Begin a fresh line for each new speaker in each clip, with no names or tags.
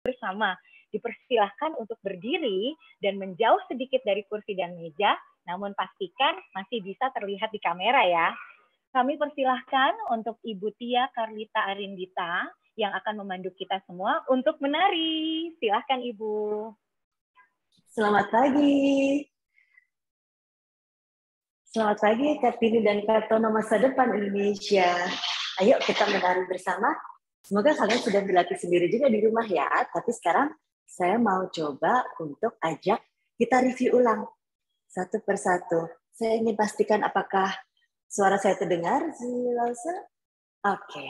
bersama. Dipersilahkan untuk berdiri dan menjauh sedikit dari kursi dan meja, namun pastikan masih bisa terlihat di kamera ya. Kami persilahkan untuk Ibu Tia Karlita Arindita yang akan memandu kita semua untuk menari. Silahkan Ibu.
Selamat pagi. Selamat pagi Kartini dan Kartono masa depan Indonesia. Ayo kita menari bersama. Semoga kalian sudah berlatih sendiri juga di rumah ya. Tapi sekarang saya mau coba untuk ajak kita review ulang satu persatu. Saya ingin pastikan apakah suara saya terdengar, Oke.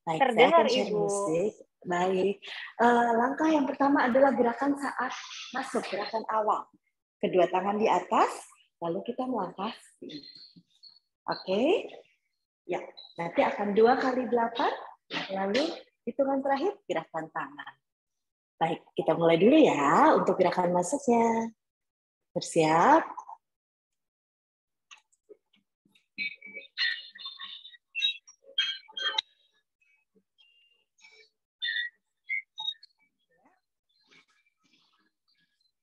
Baik,
terdengar,
saya akan share
Ibu.
musik. Baik. Langkah yang pertama adalah gerakan saat masuk, gerakan awal. Kedua tangan di atas, lalu kita melangkah. Oke. Ya, nanti akan 2 kali 8, lalu hitungan terakhir gerakan tangan. Baik, kita mulai dulu ya untuk gerakan masuknya. Bersiap.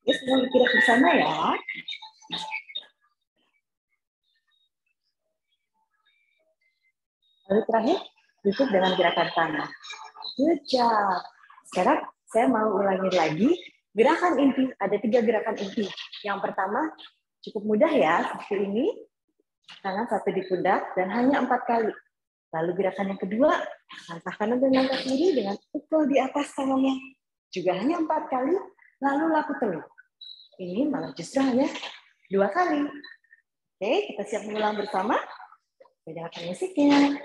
Oke, semua gerak bersama ya. Lalu terakhir, tutup dengan gerakan tangan. Good job. Sekarang saya mau ulangi lagi. Gerakan inti, ada 3 gerakan inti. Yang pertama, cukup mudah ya, seperti ini. Tangan satu di pundak dan hanya 4 kali. Lalu gerakan yang kedua, langkah kanan dan langkah kiri dengan pukul di atas tangannya. Juga hanya 4 kali, lalu laku telur. Ini malah justru hanya 2 kali. Oke, kita siap mengulang bersama. Dengarkan musiknya.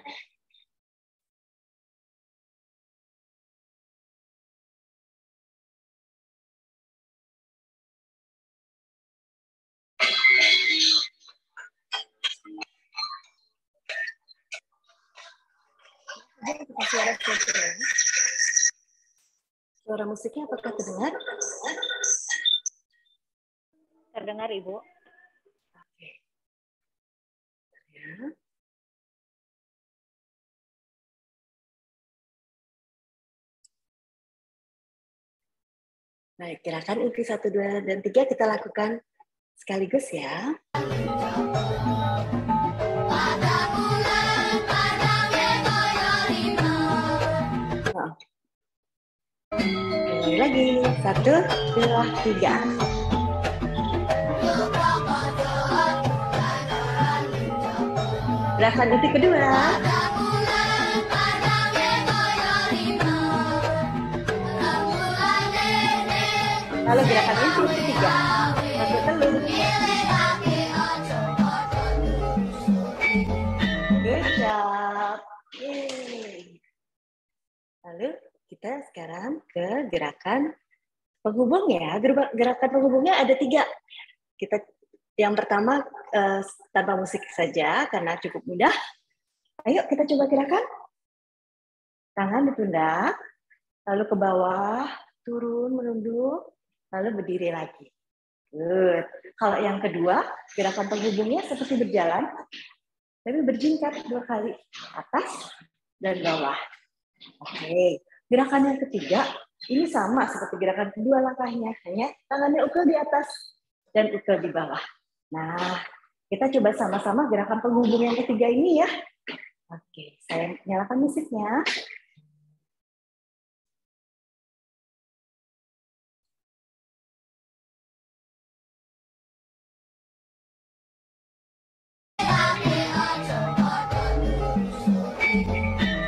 Suara musiknya apakah terdengar?
Terdengar, Ibu.
Oke. Ya. Baik, gerakan inti 1, 2, dan 3 kita lakukan sekaligus ya. Mulai lagi, 1, 2, 3. Gerakan inti kedua. Lalu gerakan inti ketiga. Satu telur. Good job. Yeay. Lalu kita sekarang ke gerakan penghubung ya. Gerakan penghubungnya ada 3. Yang pertama tanpa musik saja karena cukup mudah. Ayo kita coba gerakan. Tangan di pundak, lalu ke bawah, turun, menunduk, lalu berdiri lagi. Good. Kalau yang kedua, gerakan penghubungnya seperti berjalan, tapi berjingkat 2 kali, atas dan bawah. Oke. Gerakan yang ketiga, ini sama seperti gerakan kedua langkahnya, hanya tangannya ukel di atas dan ukel di bawah. Nah, kita coba sama-sama gerakan penghubung yang ketiga ini ya. Oke, saya nyalakan musiknya.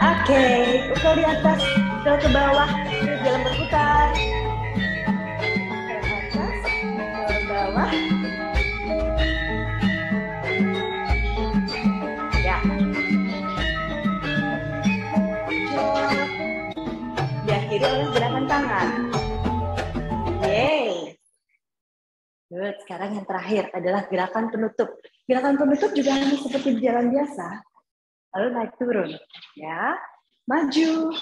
Oke, ukel di atas, ukel ke bawah, jalan berputar. Ke atas, ke bawah. Ya. Diakhiri oleh gerakan tangan. Yeay. Good. Sekarang yang terakhir adalah gerakan penutup. Gerakan penutup juga hanya seperti jalan biasa. Lalu naik turun. Ya. Maju,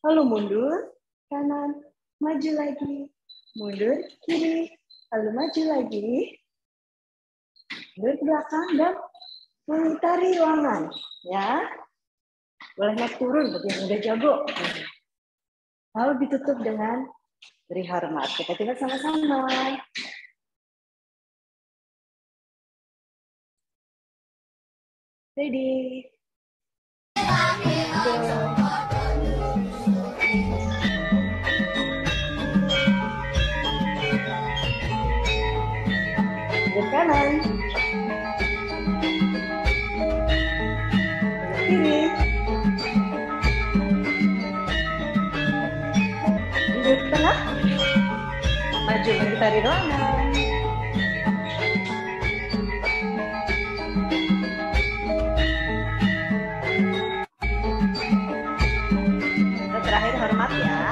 lalu mundur, kanan, maju lagi, mundur, kiri, lalu maju lagi, mundur ke belakang, dan mengitari ruangan. Ya, boleh naik turun bagi yang udah jago. Lalu ditutup dengan Beri hormat. Kita coba sama-sama. Ready? Ke kanan. Ke kiri. Ke tengah. Maju kita di ruangan. Terakhir hormat ya.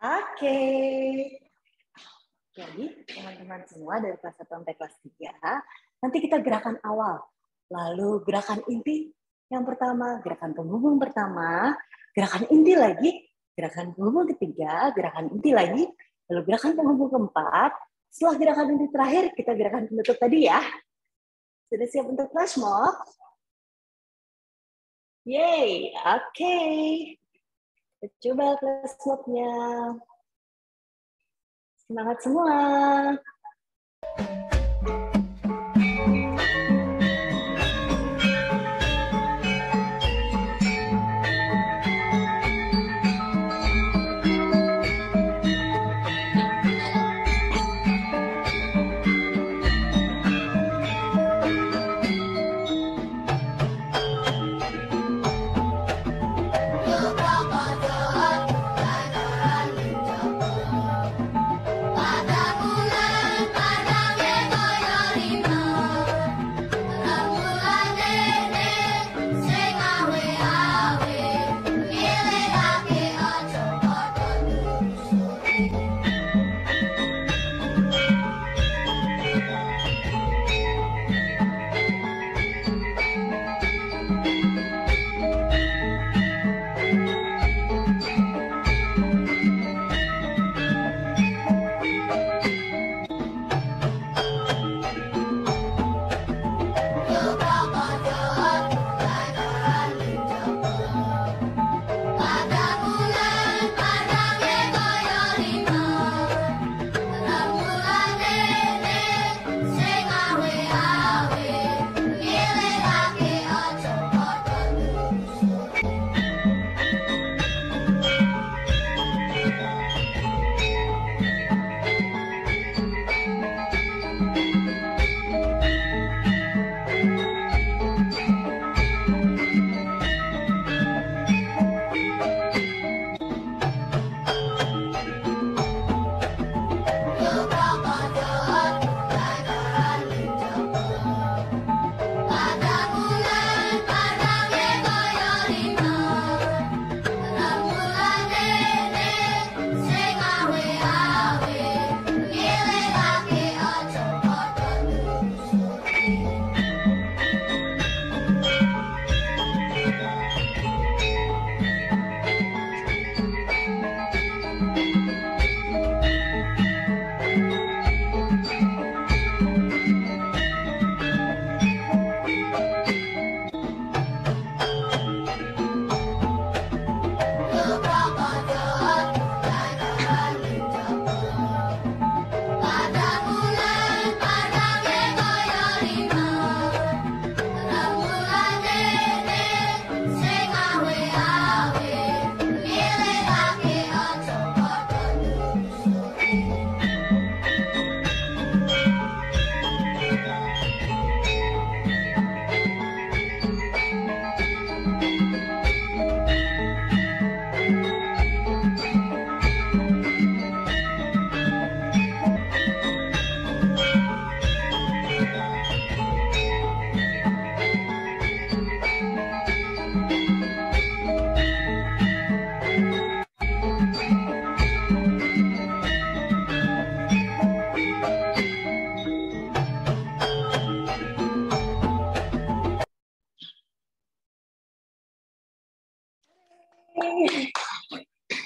Oke. Jadi teman-teman semua dari kelas 1 sampai kelas 3, nanti kita gerakan awal. Lalu gerakan inti yang pertama, gerakan penghubung pertama, gerakan inti lagi, gerakan penghubung ketiga, gerakan inti lagi, lalu gerakan penghubung keempat. Setelah gerakan inti terakhir, kita gerakan penutup tadi ya. Sudah siap untuk flash mob? Yeay, oke. Kita coba flash mob-nya. Semangat semua.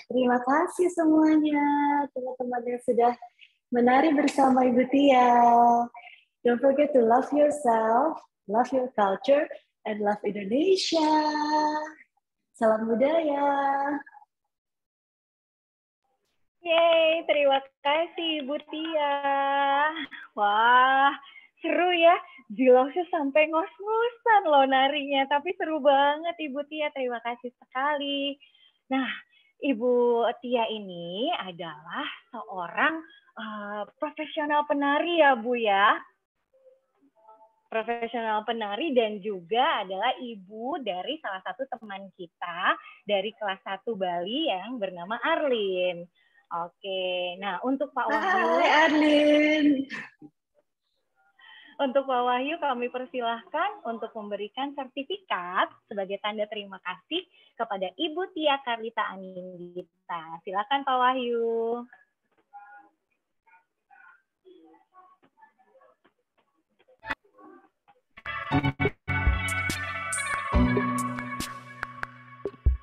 Terima kasih semuanya, teman-teman yang sudah menari bersama Ibu Tia. Don't forget to love yourself, love your culture, and love Indonesia. Salam budaya.
Yeay, terima kasih Ibu Tia. Wah, seru ya. Zilausnya sampai ngos-ngosan loh narinya. Tapi seru banget Ibu Tia, terima kasih sekali. Nah, Ibu Tia ini adalah seorang profesional penari ya Bu ya. Profesional penari dan juga adalah ibu dari salah satu teman kita dari kelas 1 Bali yang bernama Arlin. Oke, nah untuk Pak Wahyu.
Hai Arlin.
Untuk Pak Wahyu kami persilahkan untuk memberikan sertifikat sebagai tanda terima kasih kepada Ibu Tia Karlita Anindita. Silakan Pak Wahyu.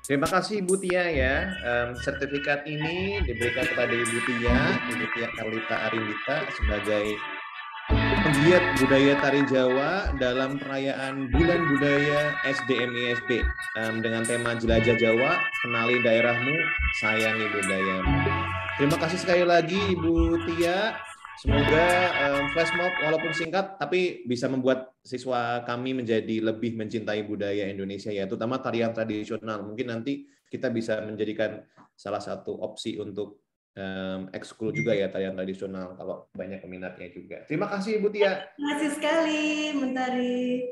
Terima kasih Ibu Tia ya. Sertifikat ini diberikan kepada Ibu Tia Karlita Arindita sebagai penggiat budaya tari Jawa dalam perayaan Bulan Budaya SDMISB dengan tema Jelajah Jawa, Kenali Daerahmu, Sayangi Budayamu. Terima kasih sekali lagi Ibu Tia. Semoga flash mob walaupun singkat tapi bisa membuat siswa kami menjadi lebih mencintai budaya Indonesia ya, terutama tarian tradisional. Mungkin nanti kita bisa menjadikan salah satu opsi untuk ekskul juga ya tarian tradisional kalau banyak peminatnya juga. Terima kasih Ibu Tia.
Terima kasih sekali Mentari.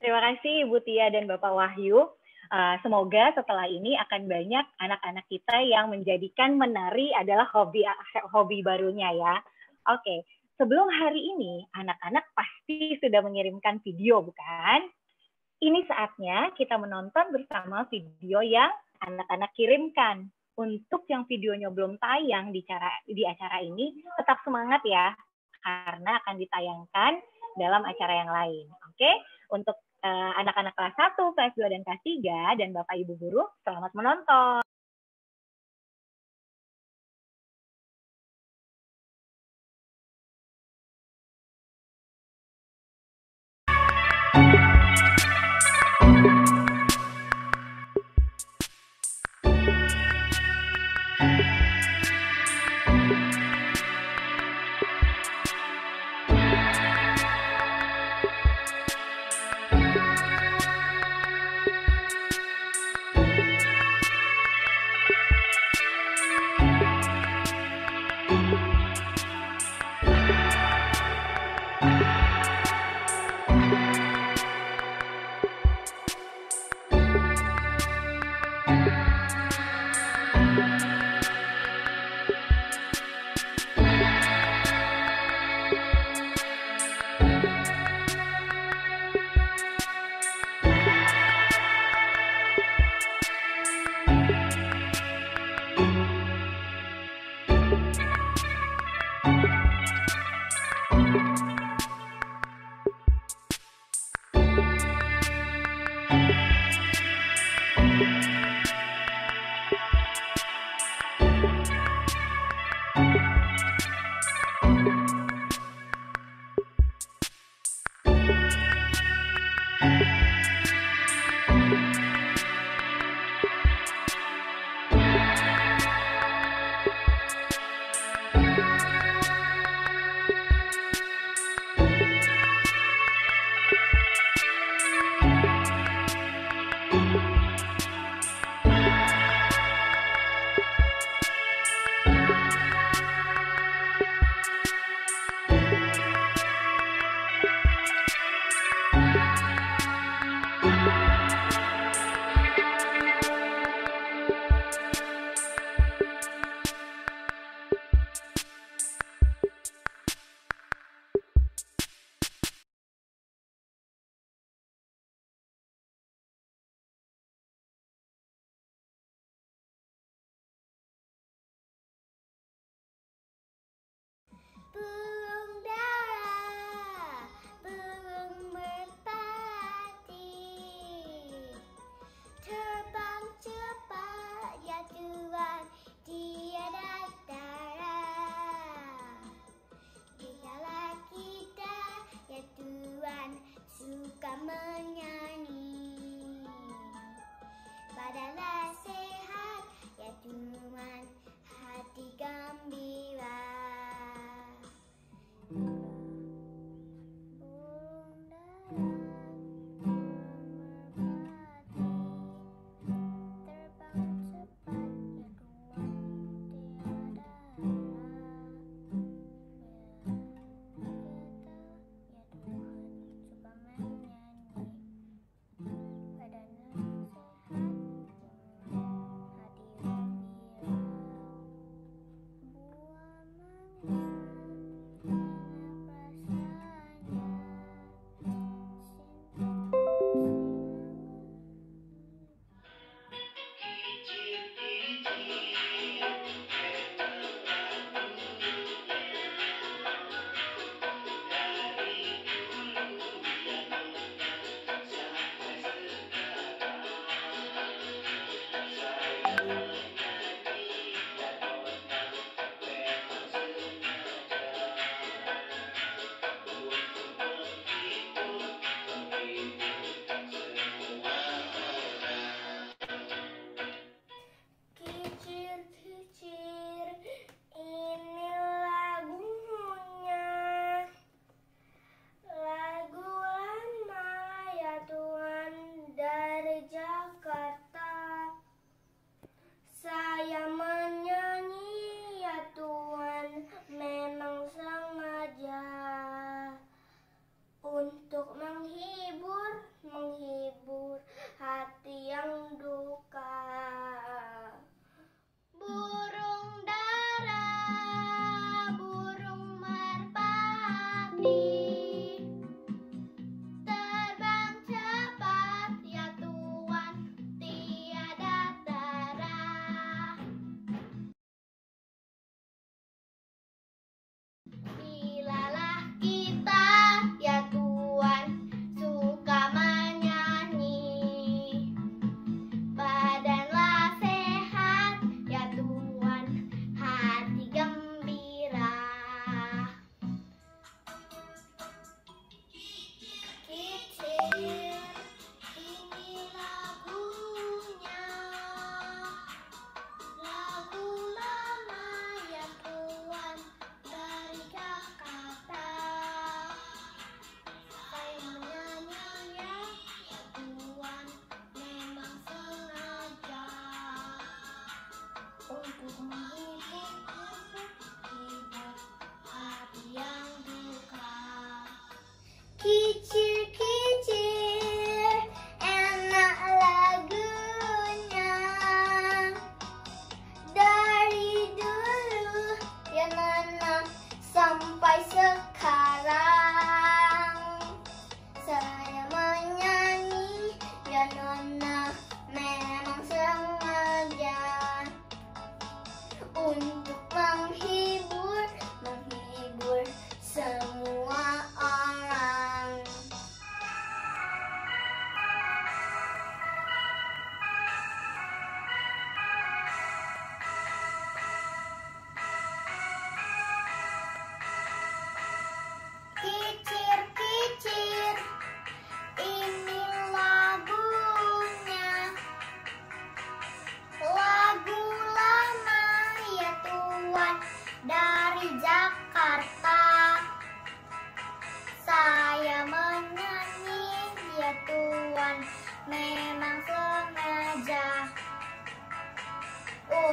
Terima kasih Ibu Tia dan Bapak Wahyu. Semoga setelah ini akan banyak anak-anak kita yang menjadikan menari adalah hobi barunya ya. Oke, sebelum hari ini anak-anak pasti sudah mengirimkan video bukan? Ini saatnya kita menonton bersama video yang anak-anak kirimkan. Untuk yang videonya belum tayang di acara ini, tetap semangat ya, karena akan ditayangkan dalam acara yang lain. Oke, untuk anak-anak kelas 1, kelas 2, dan kelas 3, dan Bapak Ibu Guru, selamat menonton.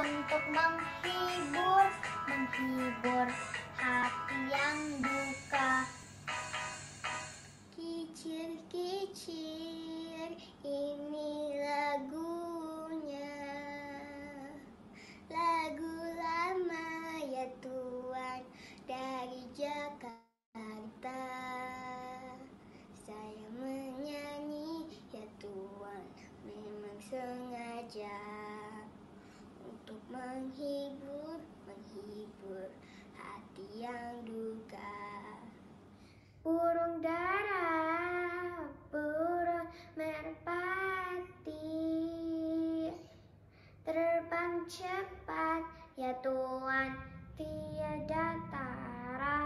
untuk menghibur hati yang duka. Kicir-kicir ini lagunya, lagu lama ya Tuhan dari Jakarta. Saya menyanyi ya Tuhan memang sengaja untuk menghibur hati yang duka. Burung dara, burung merpati, terbang cepat ya Tuhan tiada tara.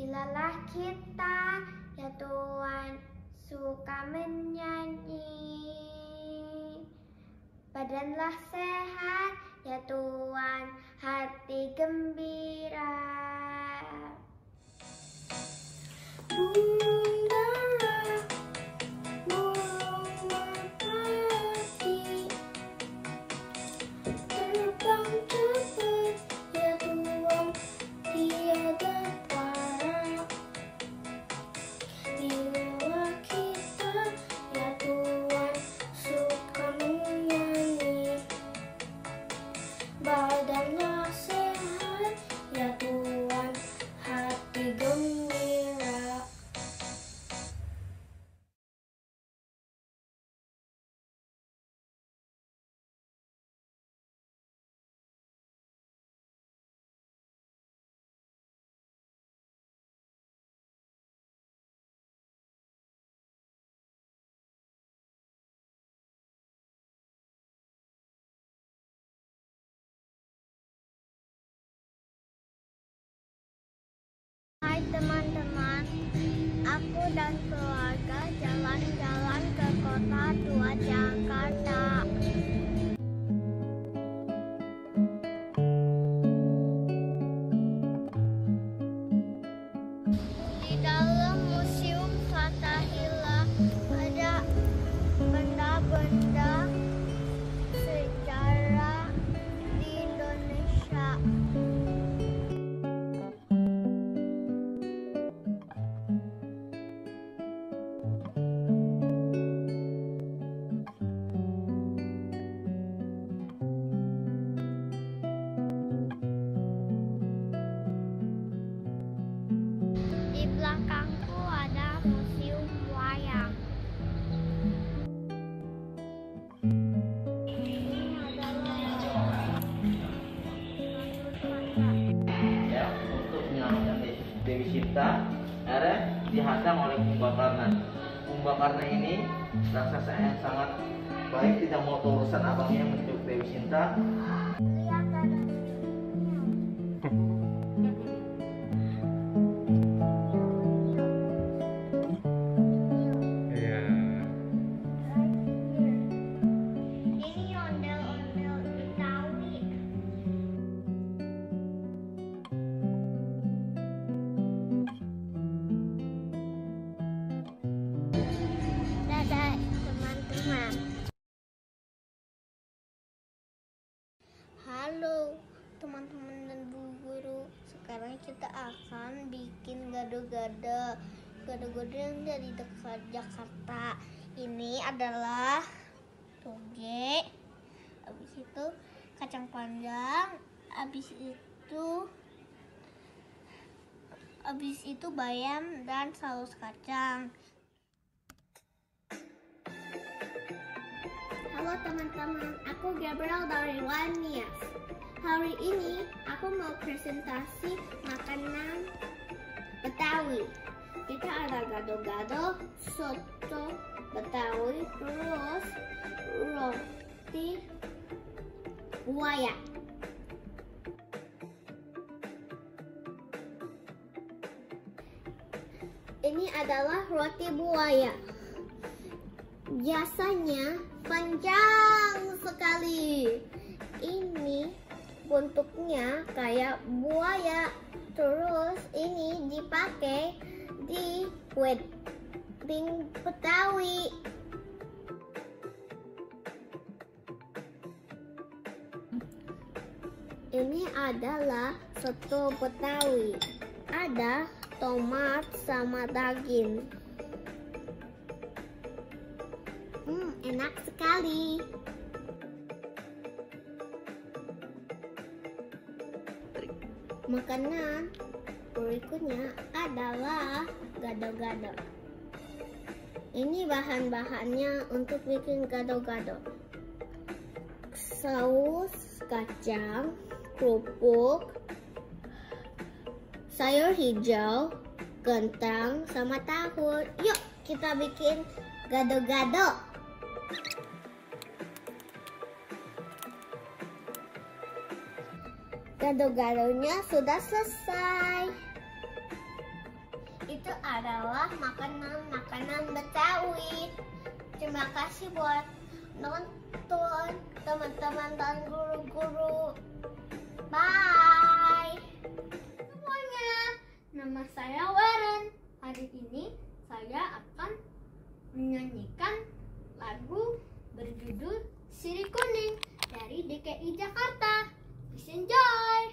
Bilalah kita ya Tuhan suka menyanyi, badanlah sehat ya Tuhan hati gembira. Burung dara, burung merpati, terbang cepat ya Tuhan tiada tara. Bila kita ya Tuhan suka menyanyi, badanlah sehat ya Tuhan hati gembira. Hai teman-teman, aku dan keluarga jalan-jalan ke kota tua Jakarta. Di dalam Museum Fathahillah ada benda-benda sejarah di Indonesia. Di belakangku ada museum wayang. Ini adalah
ya, untuk menyelamatkan Dewi Sinta, akhirnya dihadang oleh Kumbakarna. Kumbakarna ini raksasa yang sangat baik, tidak mau urusan abangnya menculik Dewi Sinta.
Lihat ada
Iya.
ini ondel-ondel Betawi. Dadah teman-teman. Halo teman-teman dan Bu Guru. Sekarang kita akan bikin gado-gado. Gado-gado yang dari dekat Jakarta. Ini adalah toge, habis itu kacang panjang, habis itu bayam dan saus kacang. Halo teman-teman, aku Gabriel dari Wanias. Hari ini aku mau presentasi makanan Betawi. Kita ada gado-gado, soto Betawi, terus roti buaya. Ini adalah roti buaya. Biasanya panjang sekali. Ini bentuknya kayak buaya. Terus ini dipakai di wedding Betawi. Ini adalah soto Betawi. Ada tomat sama daging. Enak sekali. Makanan berikutnya adalah gado-gado. Ini bahan-bahannya untuk bikin gado-gado. Saus kacang, kerupuk, sayur hijau, kentang, sama tahu. Yuk kita bikin gado-gado. Gado-gadonya sudah selesai. Itu adalah makanan-makanan Betawi. Terima kasih buat nonton teman-teman dan guru-guru. Bye semuanya. Nama saya Weren. Hari ini saya akan menyanyikan lagu berjudul Sirih Kuning dari DKI Jakarta. Please enjoy.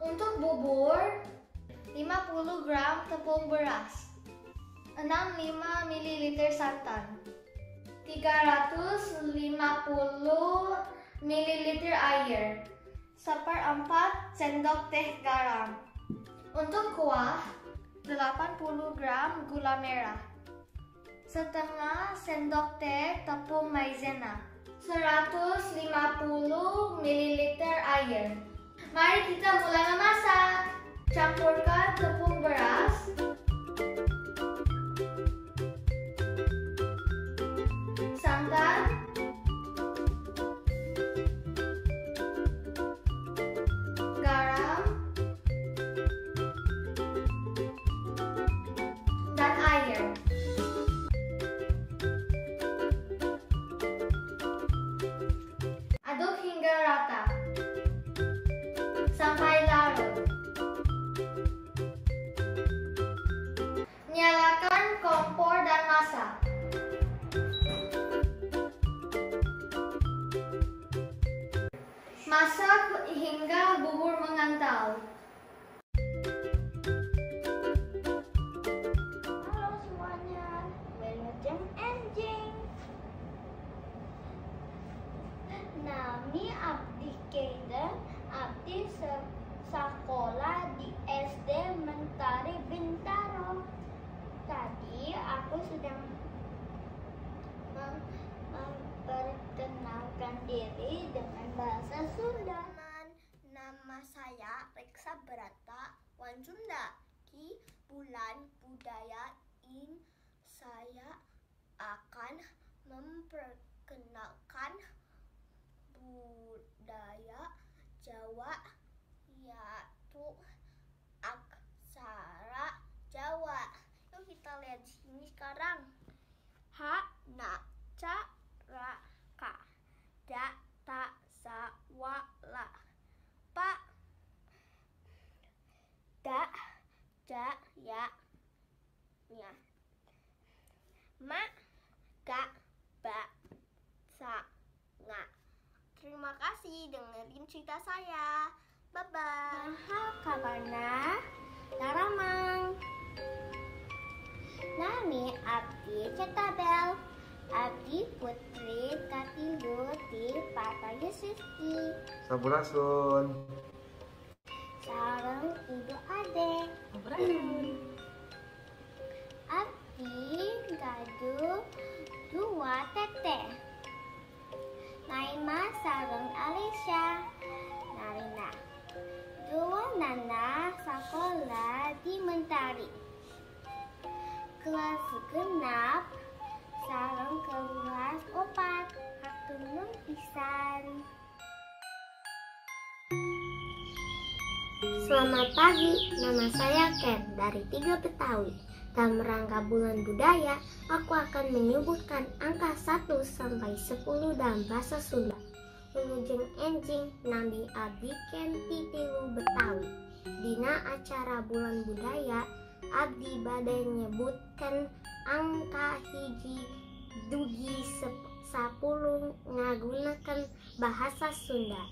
Untuk bubur, 50 gram tepung beras, 65 ml santan, 350 ml air, 1/4 sendok teh garam. Untuk kuah, 80 gram gula merah, setengah sendok teh tepung maizena, 150 ml air. Mari kita mulai memasak. Campurkan tepung beras, santan, garam, dan air. Aduk hingga rata sampai larut. Nyalakan kompor dan masak. Masak hingga bubur mengental. Halo semuanya, Wilujeng Enjing. Nami abdi Keiden, abdi sekolah di SD Mentari Bintaro. Tadi aku sedang memperkenalkan diri dengan bahasa Sunda. Nama saya Reksa Berata. Wan Sunda. Di bulan budaya ini saya akan memperkenalkan budaya Jawa, yaitu aksara Jawa. Yuk kita lihat di sini sekarang. Ha, na, ca, ra, ka. Da, ta, sa, wa, la. Pa, da, ja, ya, nya. Ma, ga, ba, sa, nga. Terima kasih dengerin cerita saya. Bye-bye. Mahal kabarna, taramang. Nami abdi cetabel. Abdi putri katilu di Pata Yusisti.
Sampurasun.
Sareng ibu ade. Abdi gaduh 2 teteh. Naima sareng Alicia. Narina. 2 nana sekolah di Mentari. Kelas genap sareng kelas 4. Hatur nuhun pisan. Selamat pagi, nama saya Ken dari 3 Betawi. Dalam rangka bulan budaya, aku akan menyebutkan angka 1 sampai 10 dalam bahasa Sunda. Wilujeng enjing nambi abdi Ken ti 3 Betawi. Dina acara bulan budaya, abdi bade nyebutkan angka hiji dugi 10 ngagunakan bahasa Sunda.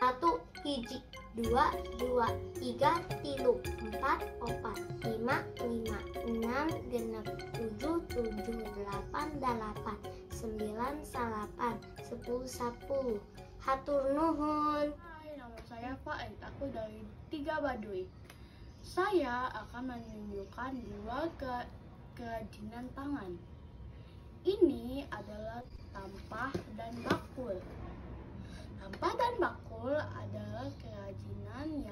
1 hiji, 2 3 3 4 4 5 5 6 genep 7 7 8 8 9 salapan 10 10. Hatur nuhun.
Hai, nama saya Faed. Aku dari 3 Baduy. Saya akan menunjukkan 2 kerajinan tangan. Ini adalah tampah dan bakul. Tampah dan bakul adalah kerajinan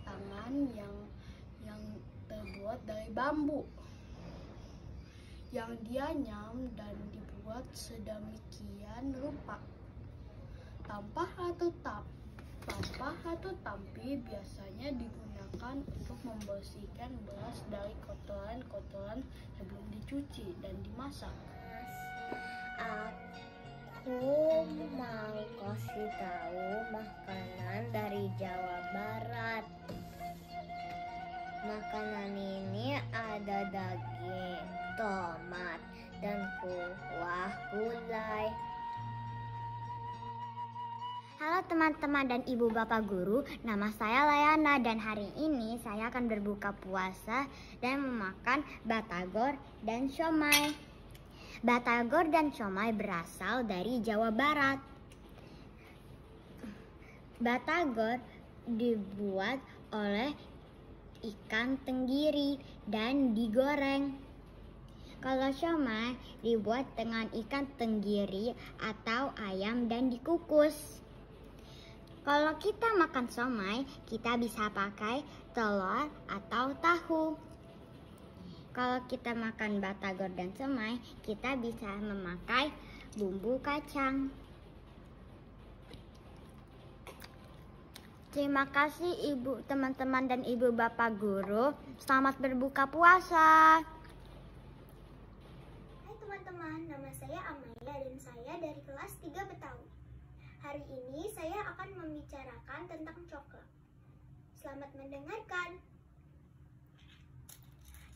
tangan yang terbuat dari bambu, yang dianyam dan dibuat sedemikian rupa. Tampah atau tampi biasanya digunakan untuk membersihkan beras dari kotoran-kotoran sebelum dicuci dan dimasak.
Aku mau kasih tahu makanan dari Jawa Barat. Makanan ini ada daging, tomat, dan kuah gulai. Halo teman-teman dan ibu bapak guru, nama saya Layana dan hari ini saya akan berbuka puasa dan memakan batagor dan siomay. Batagor dan siomay berasal dari Jawa Barat. Batagor dibuat oleh ikan tenggiri dan digoreng. Kalau siomay dibuat dengan ikan tenggiri atau ayam dan dikukus. Kalau kita makan siomay, kita bisa pakai telur atau tahu. Kalau kita makan batagor dan siomay, kita bisa memakai bumbu kacang. Terima kasih ibu, teman-teman dan ibu bapak guru. Selamat berbuka puasa.
Hai teman-teman, nama saya Amaya dan saya dari kelas 3 Betawi. Hari ini saya akan membicarakan tentang congklak. Selamat mendengarkan.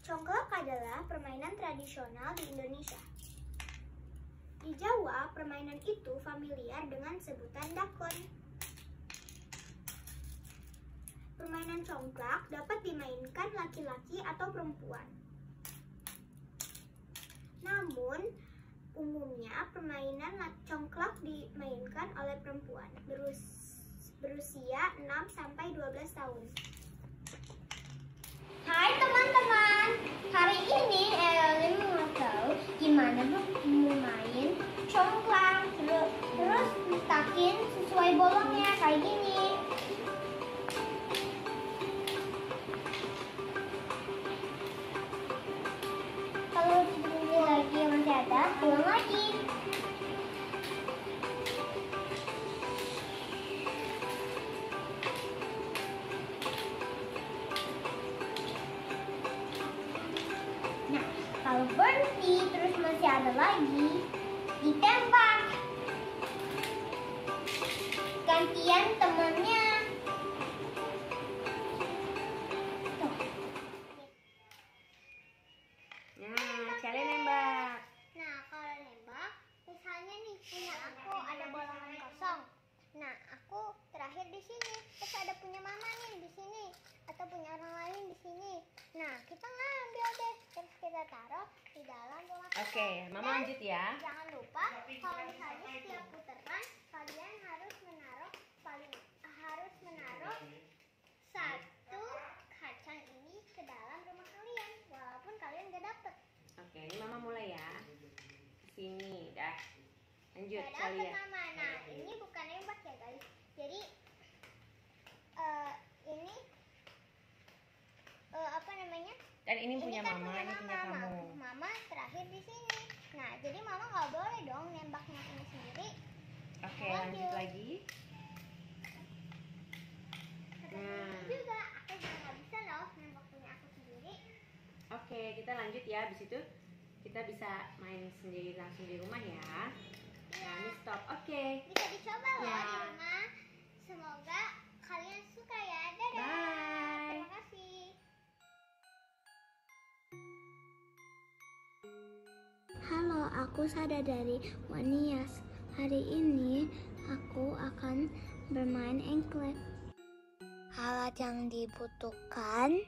Congklak adalah permainan tradisional di Indonesia. Di Jawa, permainan itu familiar dengan sebutan dakon. Permainan congklak dapat dimainkan laki-laki atau perempuan. Namun, umumnya permainan congklak dimainkan oleh perempuan berusia 6-12 tahun.
Hai teman-teman, hari ini Evelyn mau tahu gimana main congklak. Terus letakin sesuai bolongnya kayak gini.
rajin. Nah, kalau berhenti terus masih ada lagi, ditembak. Gantian temennya.
Nah, kalian nembak.
Nah, kalau nembak, misalnya nih punya aku ada bolongan kosong. Nah, aku terakhir di sini, terus ada punya mama nih di sini, atau punya orang lain di sini. Nah, kita ngambil deh, terus kita taruh di dalam rumah kita.
Oke, Mama
Dan
lanjut ya.
jangan lupa, kalau misalnya setiap putaran kalian harus menaruh satu kacang ini ke dalam rumah kalian, walaupun kalian gak dapet.
Oke, ini Mama mulai ya. Sini, dah. Lanjut
Gak dapet
kalian.
mama. Nah, ini bukan nembak ya guys. Jadi ini apa namanya?
Dan ini punya
kan
Mama, ini punya kamu.
Mama terakhir di sini. Nah, jadi mama nggak boleh dong nembaknya ini sendiri.
Oke, lanjut lagi.
Nah. Juga aku juga nggak bisa loh nembak punya aku sendiri.
Oke, kita lanjut ya. Habis itu kita bisa main sendiri langsung di rumah ya. Nah, ini stop. Oke.
Bisa dicoba loh
Ya.
di rumah. Semoga kalian suka ya. Dadah.
Bye.
Terima kasih.
Halo, aku Sada dari Wanias. Hari ini aku akan bermain engklek. Alat yang dibutuhkan: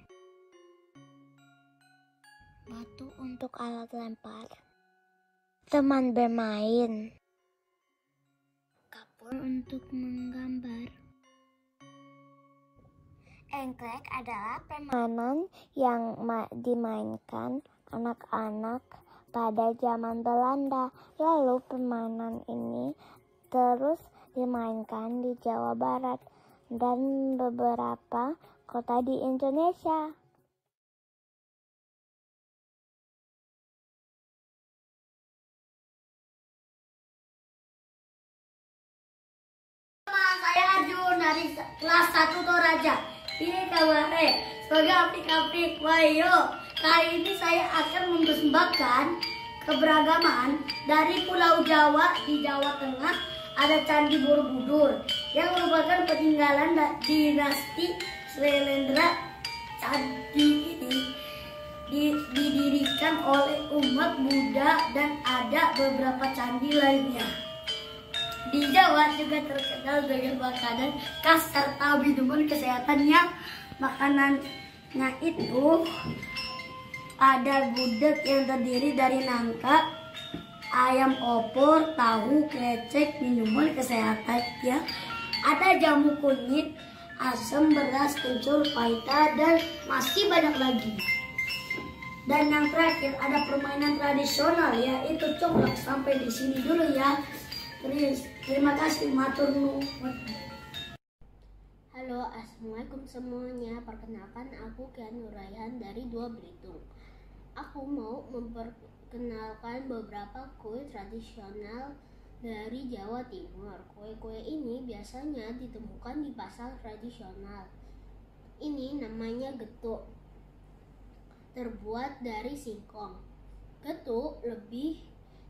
batu untuk alat lempar, teman bermain, kapur untuk menggambar. Engklek adalah permainan yang dimainkan anak-anak pada zaman Belanda. Lalu permainan ini terus dimainkan di Jawa Barat dan beberapa kota di Indonesia.
Saya Arjun dari kelas 1 Toraja. Ini kabarnya sebagai aplik-aplik Wayo. Kali ini saya akan mempersembahkan keberagaman dari Pulau Jawa. Di Jawa Tengah ada Candi Borobudur yang merupakan peninggalan dinasti Syailendra. Candi ini didirikan oleh umat Buddha dan ada beberapa candi lainnya. Di Jawa juga terkenal dengan makanan khas serta minuman kesehatannya. Makanannya itu ada gudeg yang terdiri dari nangka, ayam opor, tahu, krecek, minuman kesehatan ya. Ada jamu kunyit, asam, beras, kencur, paita, dan masih banyak lagi. Dan yang terakhir ada permainan tradisional yaitu congklak. Sampai di sini dulu ya. Terima kasih, matur nuwun.
Halo, assalamualaikum semuanya. Perkenalkan, aku Kian Nuraihan dari Dua Belitung. Aku mau memperkenalkan beberapa kue tradisional dari Jawa Timur. Kue-kue ini biasanya ditemukan di pasar tradisional. Ini namanya getuk, terbuat dari singkong. Getuk lebih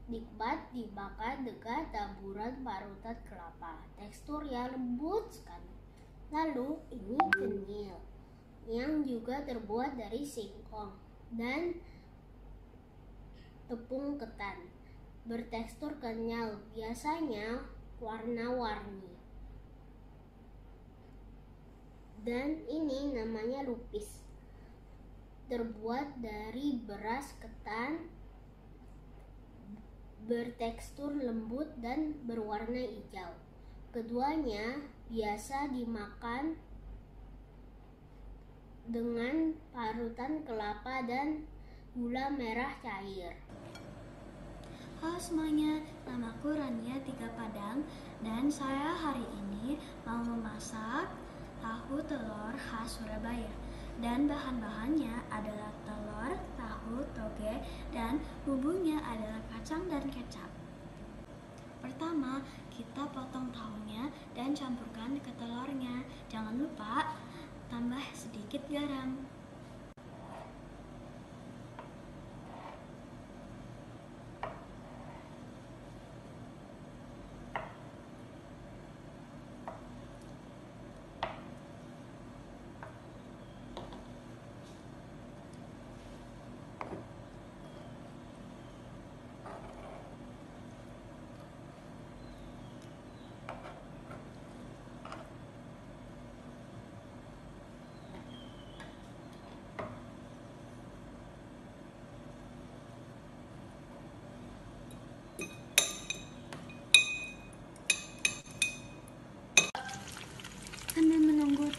nikmat dibakar dengan taburan parutan kelapa. Teksturnya lembut sekali. Lalu ini kenyil yang juga terbuat dari singkong dan tepung ketan. Bertekstur kenyal, biasanya warna-warni. Dan ini namanya lupis. Terbuat dari beras ketan, bertekstur lembut dan berwarna hijau. Keduanya biasa dimakan dengan parutan kelapa dan gula merah cair.
Halo semuanya, namaku Rania Tiga Padang dan saya hari ini mau memasak tahu telur khas Surabaya. Dan bahan-bahannya adalah telur, tahu, toge, dan bumbunya adalah kacang dan kecap. Pertama, kita potong tahunya dan campurkan ke telurnya. Jangan lupa tambah sedikit garam. Sambil menunggu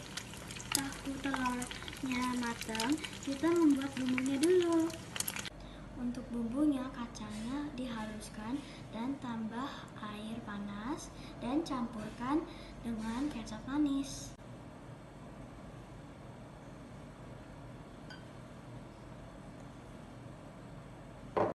tahu telurnya matang, kita membuat bumbunya dulu. Untuk bumbunya, kacangnya dihaluskan dan tambah air panas dan campurkan dengan kecap manis.